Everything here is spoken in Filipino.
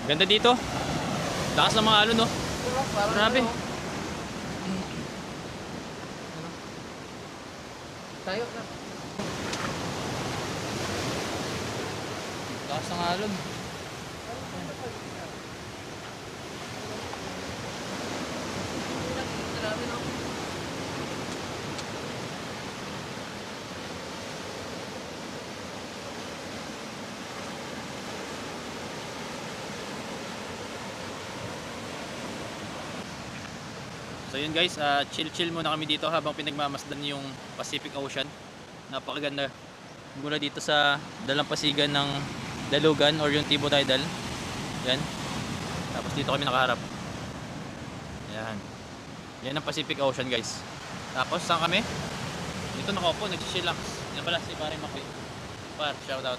Ganda dito. Lakas ng mga alon, no? Grabe. Tayo na. Lakas ng alon. So yun guys, chill muna kami dito habang pinagmamasdan yung Pacific Ocean. Napakaganda mula dito sa dalampasigan ng dalugan or yung Tibo Tidal. Yan. Tapos dito kami nakaharap. Yan. Yan ang Pacific Ocean guys. Tapos saan kami? Dito nakaupo, nagsichillax. Yan pala si Pare Makoy. Par, shout out.